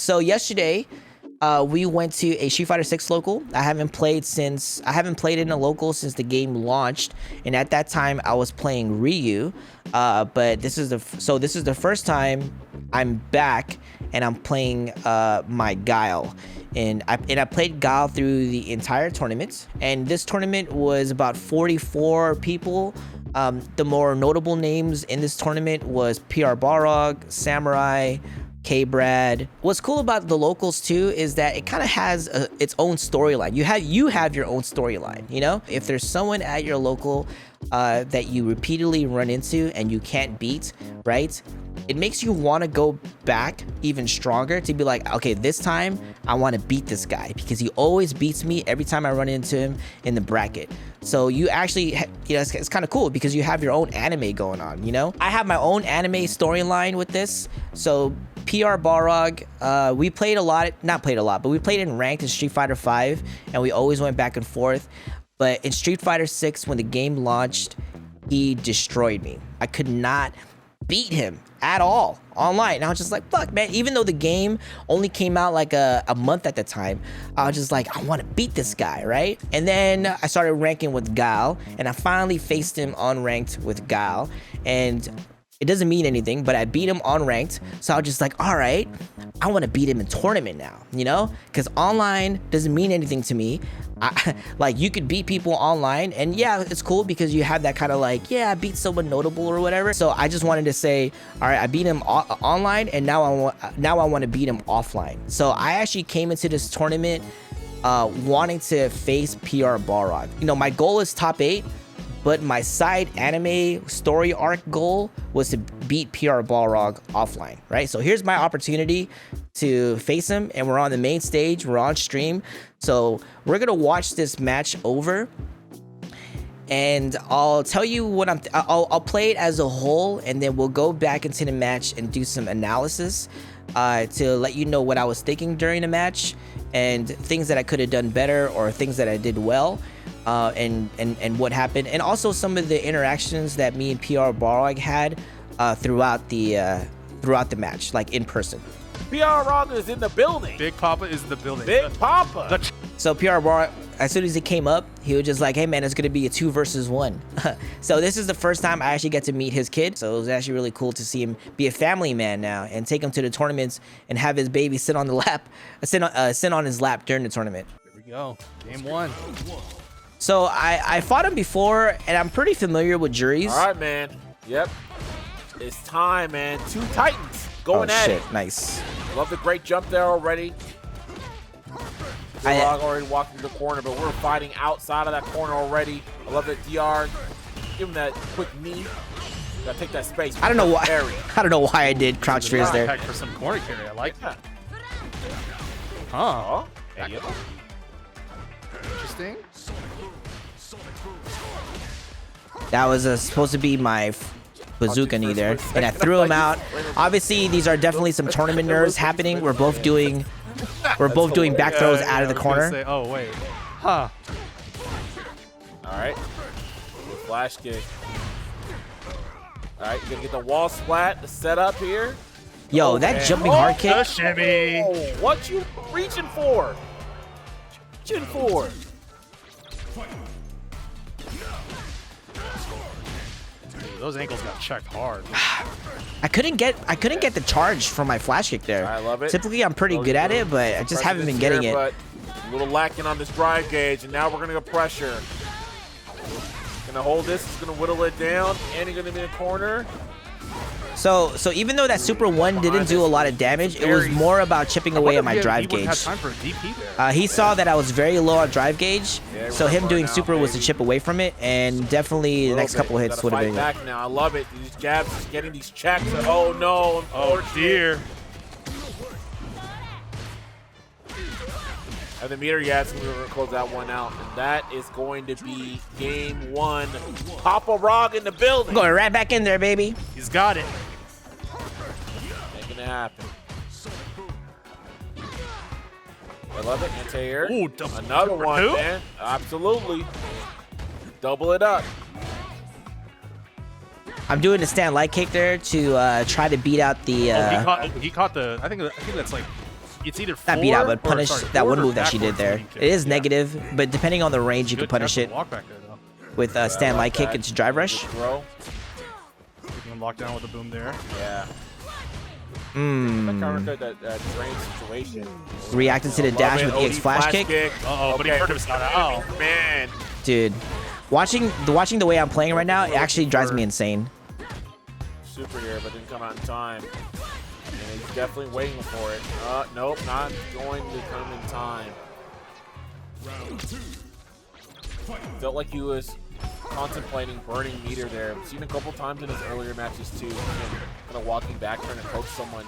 So yesterday, we went to a Street Fighter 6 local. I haven't played in a local since the game launched, and at that time I was playing Ryu. But this is the first time I'm back, and I'm playing my Guile. And I played Guile through the entire tournament, and this tournament was about 44 people. The more notable names in this tournament was PR Balrog, Samurai, K-Brad. What's cool about the locals too is that it kind of has its own storyline. You have your own storyline, you know? If there's someone at your local that you repeatedly run into and you can't beat, right? It makes you want to go back even stronger to be like, okay, this time I want to beat this guy because he always beats me every time I run into him in the bracket. So you actually, you know, it's kind of cool because you have your own anime going on, you know? I have my own anime storyline with this. So PR Balrog, we played a lot, not played a lot, but we played in ranked in Street Fighter 5, and we always went back and forth. But in Street Fighter 6, when the game launched, he destroyed me. I could not beat him at all online. And I was just like, fuck, man. Even though the game only came out like a month at the time, I was just like, I want to beat this guy, right? And then I started ranking with Guile, and I finally faced him unranked with Guile, and it doesn't mean anything, but I beat him on ranked. So I was just like, all right, I want to beat him in tournament now, you know? Because online doesn't mean anything to me. Like, you could beat people online, and yeah, it's cool because you have that kind of like, yeah, I beat someone notable or whatever. So I just wanted to say, all right, I beat him online, and now I want to beat him offline. So I actually came into this tournament wanting to face PR Balrog. You know, my goal is top 8. But my side anime story arc goal was to beat PR Balrog offline, right? So here's my opportunity to face him, and we're on the main stage, we're on stream. So we're gonna watch this match over, and I'll tell you what I'll play it as a whole, and then we'll go back into the match and do some analysis to let you know what I was thinking during the match and things that I could have done better or things that I did well. And what happened, and also some of the interactions that me and PR Balrog had throughout the match, like in person. PR Balrog is in the building. Big Papa is in the building. Big Papa. So PR Balrog, as soon as he came up, he was just like, hey man, it's gonna be a 2 versus 1. So this is the first time I actually get to meet his kid. So it was actually really cool to see him be a family man now and take him to the tournaments and have his baby sit on his lap during the tournament. Here we go. Game 1. So I fought him before, and I'm pretty familiar with juries. All right, man. Yep. It's time, man. 2 Titans going at it. Nice. Love the great jump there already. Balrog already walked into the corner, but we're fighting outside of that corner already. I love that DR. Give him that quick knee. Gotta take that space. I don't know why. I don't know why I did crouch freeze there. For some corner carry, I like that. Huh? Oh, There you go. Interesting. That was supposed to be my bazooka knee there, and I threw him out. Obviously, these are definitely some tournament nerves happening. We're both doing back throws out of the corner. Say, oh wait, huh? all right. Flash kick. All right, you're gonna get the wall splat, the setup here. Yo, that jumping hard kick. The shimmy. Oh, what you reaching for? Reaching for? Those ankles got checked hard. I couldn't get the charge from my flash kick there. I love it. Typically, I'm pretty good at it, but I just haven't been getting it. But a little lacking on this drive gauge, and now we're gonna get pressure. Gonna hold this, it's gonna whittle it down, and you're gonna be in a corner. So even though that Super 1 didn't do a lot of damage, it was more about chipping away at my drive gauge. He saw that I was very low on drive gauge, so him doing Super was to chip away from it, and definitely the next couple hits would have been back now. I love it. These jabs, just getting these checks. Oh no! Oh dear! And the meter yabs, we're gonna close that one out, and that is going to be game 1. Papa Rog in the building. Going right back in there, baby. He's got it. Making it happen. I love it. Anti-air. Ooh, another one, two? man. Absolutely. Double it up. I'm doing the stand light kick there to try to beat out the. He caught the. I think that's like it's either Not beat out, but forward- punish sorry, that one forward or move that she did backwards there. leaning kick. It is Yeah. negative, but depending on the range, you can Good punish catch it with the walk back there, though. with stand light kick into drive rush. Good throw. Keeping him locked down with the boom there. Yeah. That Mmm. counter that train situation. Reacted to the Love dash it, with OD EX flash kick. Uh-oh, but he hurt himself. Oh. Man. Dude, watching the way I'm playing right now, it actually drives me insane. Super here, but didn't come out in time. And he's definitely waiting for it. Nope, not going to come in time. Felt like he was contemplating burning meter there. I've seen a couple times in his earlier matches too. Kind of walking back, trying to coach someone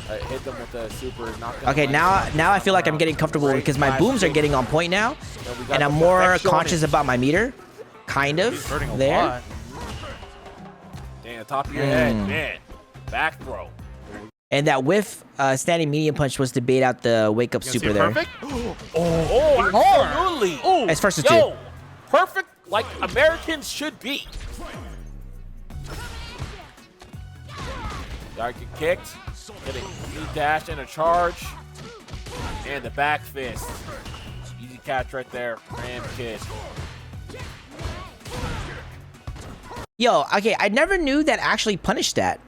and hit them with a super. Okay, now I feel like I'm getting comfortable because my booms are getting on point now, and I'm more conscious about my meter. Kind of He's hurting a there. lot. Damn, top of your head, man. Back throw. And that whiff standing medium punch was to bait out the wake up You see super it there. perfect? Oh, absolutely. Oh, It's first to yo, two. perfect like Americans should be. Dark kicked, getting knee dash and a charge, and the back fist. Easy catch right there, ram kick. Yo, okay, I never knew that actually punished that.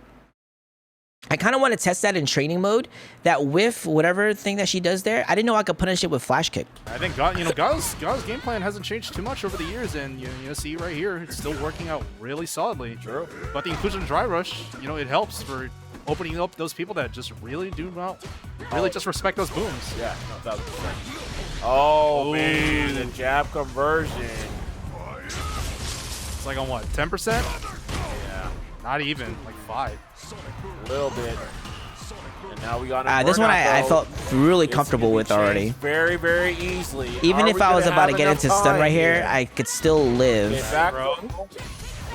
I kind of want to test that in training mode. That whiff, whatever thing that she does there, I didn't know I could punish it with flash kick. I think Gao's game plan hasn't changed too much over the years, and you see right here, it's still working out really solidly. True. But the inclusion of dry rush, it helps for opening up those people that just really do not, really just respect those booms. Yeah, no, 1000%. Oh, man, the jab conversion. It's like on what, 10%? Yeah, Not even, like 5. a little bit. And now we got This one I felt really comfortable with already. Very, very easily. Even Are if we I was gonna about to have get enough into stun time right here, here? I could still live. Okay, back row.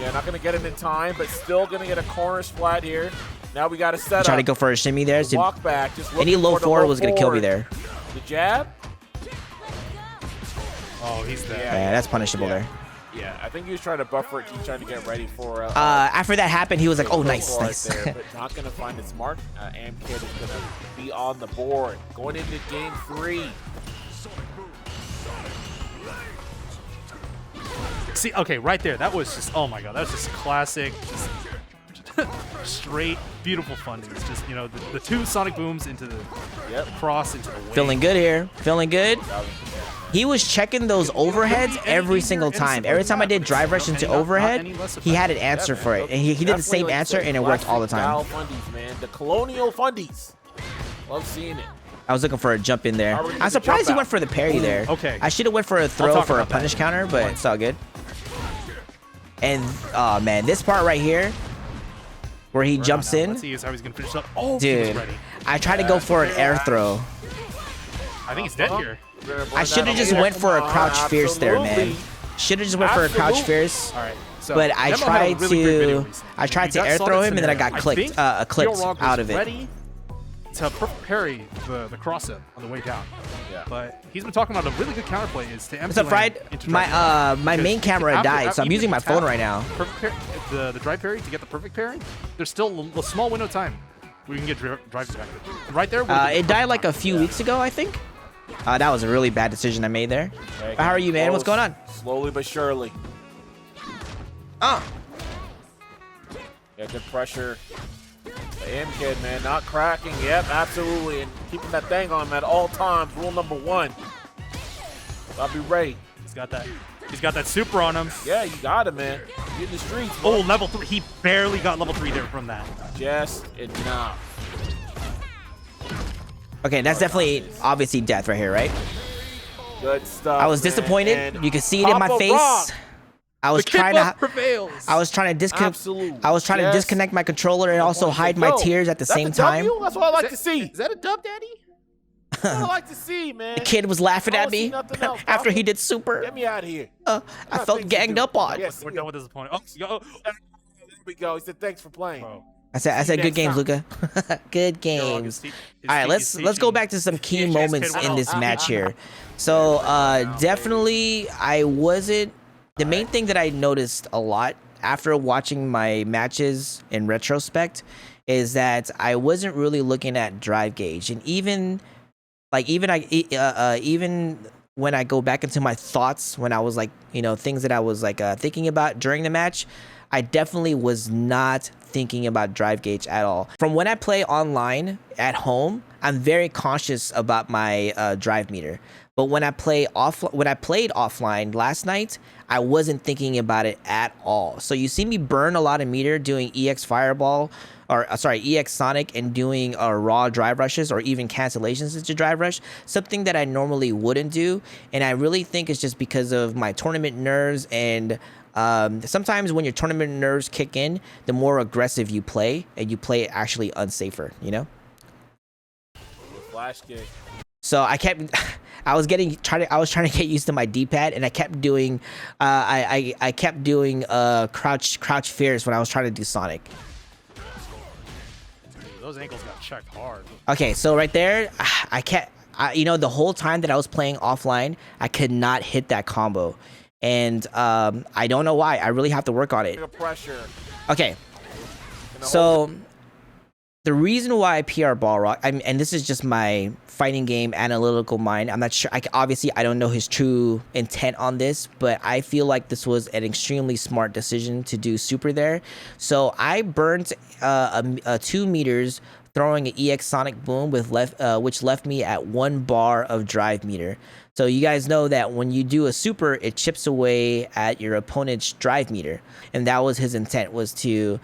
Yeah, not gonna get it in time, but still gonna get a corner splat here. Now we got to set Try up. to go for a shimmy there. So Walk back. Just any looking low for the forward low was gonna kill me forward. there. The jab. Oh, he's there. Yeah, that's punishable there. Yeah, I think he was trying to buffer it. He's trying to get ready for. After that happened, he was like, "Oh, nice, right nice." there, but not gonna find his mark. Amkid is gonna be on the board going into game 3. See, okay, right there. That was just, oh my god, that was just classic, just straight, beautiful funding. It's just, the two sonic booms into the cross into the wing. Feeling good here. Feeling good. He was checking those overheads every single time. Every time I did drive rush into overhead, he had an answer for it. And he did the same answer, and it worked all the time. Fundies, man. The colonial fundies. Love seeing it. I was looking for a jump in there. I'm surprised he went for the parry there. Okay. I should have went for a throw for a punish counter, but it's all good. And, oh, man, this part right here, where he jumps in. Let's see how he's going to finish up. Oh, dude, he was ready. I tried to go for an air throw. I think he's dead here. I should have just went for a crouch fierce there, man. Should have just went for a crouch fierce. All right. So, but I Demo had a tried really great video to recently. air throw him, and then I got I clipped think clipped Balrog out was of it. ready to perfect parry the cross up on the way down. Yeah. But he's been talking about a really good counterplay is to What's up, Fried? My main camera died, so I'm using my phone right now. The drive parry to get the perfect parry, there's still a small window of time we can get drive back. Right there. It died like a few weeks ago, I think. That was a really bad decision I made there. Okay, How are you, man? What's going on? Slowly but surely. Yeah, good pressure. The Amkid, man, not cracking. Yep, absolutely. And keeping that thing on him at all times. Rule number 1. I'll be ready. He's got that super on him. Yeah, you got him, man. You in the streets. Oh, level 3. He barely got level 3 there from that. Just enough. Okay, that's definitely obviously death right here, right? Good stuff. I was disappointed. And You can see it in my Papa face. Rock. I was The kid trying love to prevails. I was trying to disconnect. Absolutely. I was trying to Yes. disconnect my controller and also hide my Yo, tears at the that's same a time. W? That's what I like to see. Is that a dub, Daddy? That's what I like to see, man. The kid was laughing I at don't see me nothing else, after Papa. he did super. Get me out of here. I Got felt things to ganged do. up on. Yes, We're done with this opponent. Oh, there we go. He said, thanks for playing. bro. I said good next games, time. Luca. Good games. All right, let's go back to some key moments in this match here. So definitely, I wasn't. The main thing that I noticed a lot after watching my matches in retrospect is that I wasn't really looking at drive gauge, and even even when I go back into my thoughts, when I was like, things that I was like thinking about during the match, I definitely was not thinking about drive gauge at all. From when I play online at home, I'm very conscious about my drive meter. But when I played offline last night, I wasn't thinking about it at all. So you see me burn a lot of meter doing EX Fireball, or EX Sonic, and doing raw drive rushes or even cancellations into drive rush, something that I normally wouldn't do. And I really think it's just because of my tournament nerves, and sometimes when your tournament nerves kick in, the more aggressive you play, and you play actually unsafer, Flash kick. So I was trying to get used to my D-pad, and I kept doing, I kept doing crouch fierce when I was trying to do Sonic. Dude, those ankles got checked hard. Okay, so right there, the whole time that I was playing offline, I could not hit that combo, and I don't know why. I really have to work on it. Pressure. Okay, so the reason why PR Balrog, and this is just my fighting game analytical mind, I'm not sure, obviously I don't know his true intent on this, but I feel like this was an extremely smart decision to do super there. So I burnt 2 meters throwing an EX Sonic Boom which left me at 1 bar of drive meter. So you guys know that when you do a super, it chips away at your opponent's drive meter, and that was his intent, was to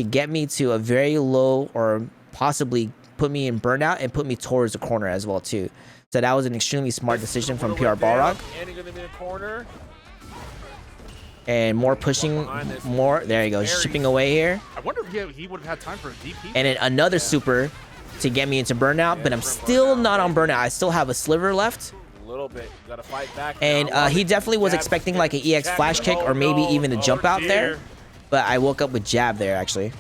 get me to a very low, or possibly put me in burnout and put me towards the corner as well too. So that was an extremely smart decision from PR Balrog. And more pushing, more. There you go, chipping away here. I wonder if he would have had time for a DP. And then another super to get me into burnout, but I'm still not on burnout. I still have a sliver left. A little bit. Gotta fight back. And he definitely was expecting like an EX flash kick, or maybe even a jump out there. But I woke up with jab there, actually.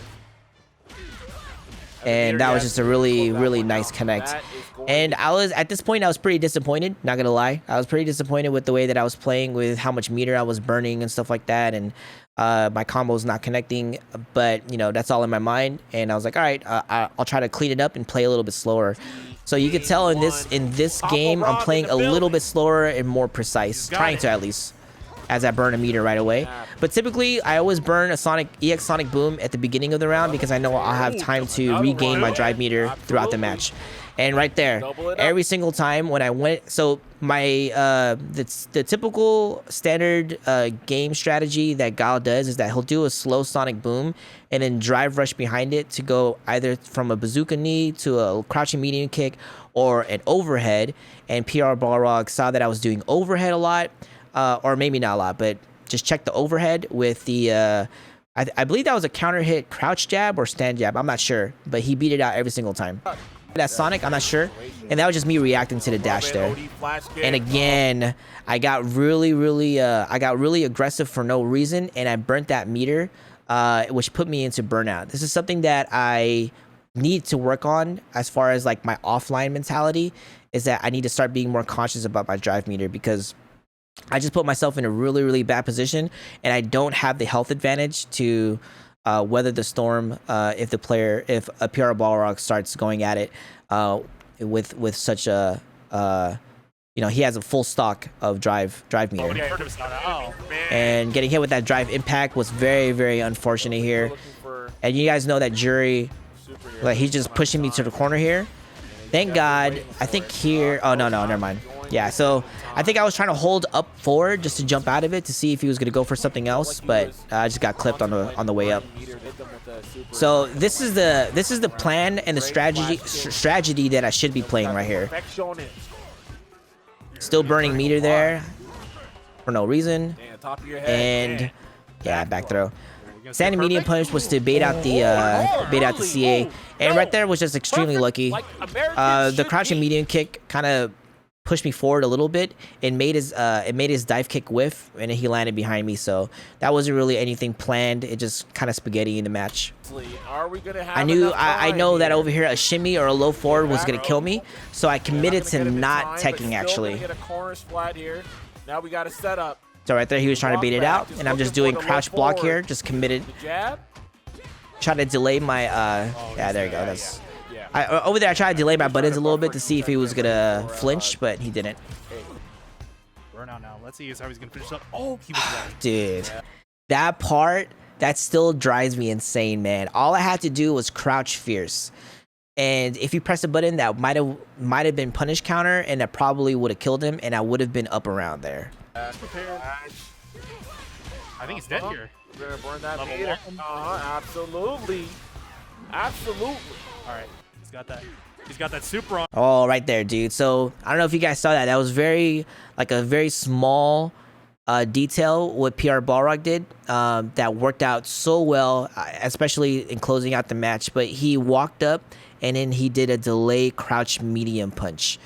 And that was just a really, really nice connect. And at this point, I was pretty disappointed, not gonna lie. I was pretty disappointed with the way that I was playing, with how much meter I was burning and stuff like that, and my combos not connecting. But, that's all in my mind. And I was like, all right, I'll try to clean it up and play a little bit slower. So you can tell in this game, I'm playing a little bit slower and more precise, trying to at least, as I burn a meter right away. But typically, I always burn a EX Sonic Boom at the beginning of the round, because I know I'll have time to regain my drive meter throughout the match. And right there, every single time when I went, so my the typical standard game strategy that Gal does is that he'll do a slow Sonic Boom and then drive rush behind it to go either from a bazooka knee to a crouching medium kick or an overhead. And PR Balrog saw that I was doing overhead a lot, or maybe not a lot, but just check the overhead with the I believe that was a counter hit crouch jab or stand jab, I'm not sure, but he beat it out every single time. That Sonic, I'm not sure, and that was just me reacting to the dash there. And again, I got really aggressive for no reason, and I burnt that meter, which put me into burnout. This is something that I need to work on as far as like my offline mentality, is that I need to start being more conscious about my drive meter, because I just put myself in a really bad position, and I don't have the health advantage to weather the storm if a PR Balrog starts going at it with such a he has a full stock of drive meter. And getting hit with that drive impact was very unfortunate here. And you guys know that Jury, like, he's just pushing me to the corner here. Thank God. I think here. Oh no, never mind. Yeah, so I think I was trying to hold up forward just to jump out of it to see if he was going to go for something else, but I just got clipped on the way up. So this is the plan and the strategy that I should be playing right here. Still burning meter there for no reason, and yeah, back throw. Standing medium punch was to bait out the CA, and right there was just extremely lucky. The crouching medium kick kind of pushed me forward a little bit and made his dive kick whiff, and he landed behind me. So that wasn't really anything planned. It just kind of spaghetti in the match. I know that over here a shimmy or a low forward was gonna kill me, so I committed to not teching actually. Now we got to set up. So right there he was trying to bait it out, and I'm just doing crouch block here, just committed. try to delay my yeah, there you go. That's over there. I tried to delay my buttons a little bit to see if he was gonna flinch, but he didn't. Burnout now. Let's see how he's gonna finish up. Oh, he was right. Dude, that part that still drives me insane, man. All I had to do was crouch fierce, and if you press a button, that might have been punish counter, and that probably would have killed him, and I would have been up around there. I think he's dead here. We're gonna burn that meter. Absolutely. Absolutely. All right, he's got that super on. Oh, right there, dude. So I don't know if you guys saw that. That was very small detail what PR Balrog did that worked out so well, especially in closing out the match. But he walked up and then he did a delay crouch medium punch.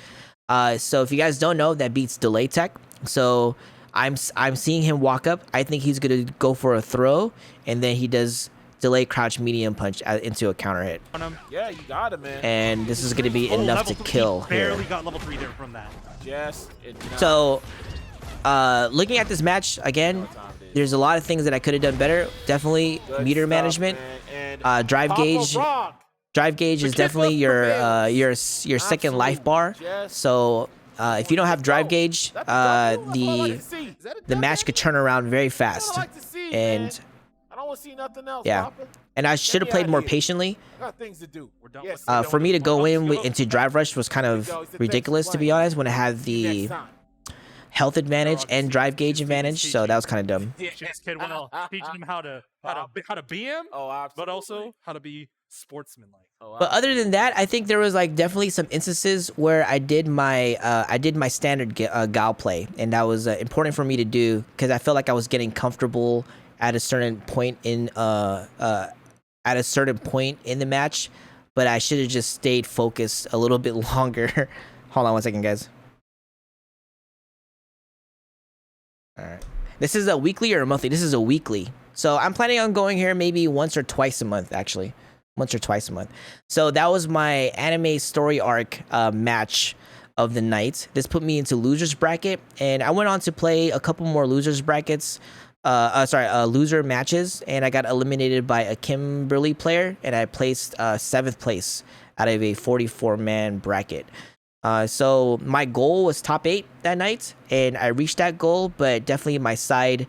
So if you guys don't know, that beats delay tech. So I'm seeing him walk up. I think he's gonna go for a throw, and then he does delay crouch medium punch into a counter hit. Yeah, you got him, man. And this is gonna be enough to kill here. Barely got level 3 there from that. Yes. So, looking at this match again, there's a lot of things that I could have done better. Definitely meter management, drive gauge. Drive gauge is definitely your second life bar. So if you don't have drive gauge, the match could turn around very fast. And yeah, and I should have played more patiently. For me to go into drive rush was kind of ridiculous, to be honest, when I had the health advantage and drive gauge advantage, so that was kind of dumb. Kid well, teaching him how to be him, but also how to be sportsmanlike. But other than that, I think there was like definitely some instances where I did my standard Gal play, and that was important for me to do because I felt like I was getting comfortable at a certain point in the match, but I should have just stayed focused a little bit longer. Hold on one second, guys. All right. This is a weekly or a monthly? This is a weekly. So I'm planning on going here maybe once or twice a month, actually. Once or twice a month. So that was my anime story arc match of the night. This put me into losers bracket, and I went on to play a couple more losers brackets. Loser matches, and I got eliminated by a Kimberly player, and I placed 7th place out of a 44-man bracket. So my goal was top 8 that night, and I reached that goal, but definitely my side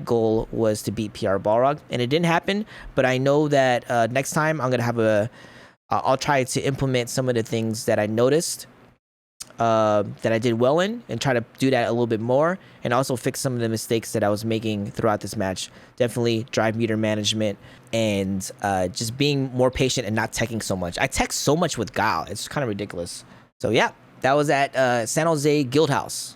goal was to beat PR Balrog, and it didn't happen, but I know that next time I'm gonna have I'll try to implement some of the things that I noticed that I did well in, and try to do that a little bit more, and also fix some of the mistakes that I was making throughout this match. Definitely drive meter management, and just being more patient and not teching so much. I tech so much with Gal, it's kind of ridiculous. So yeah, that was at San Jose Guildhouse.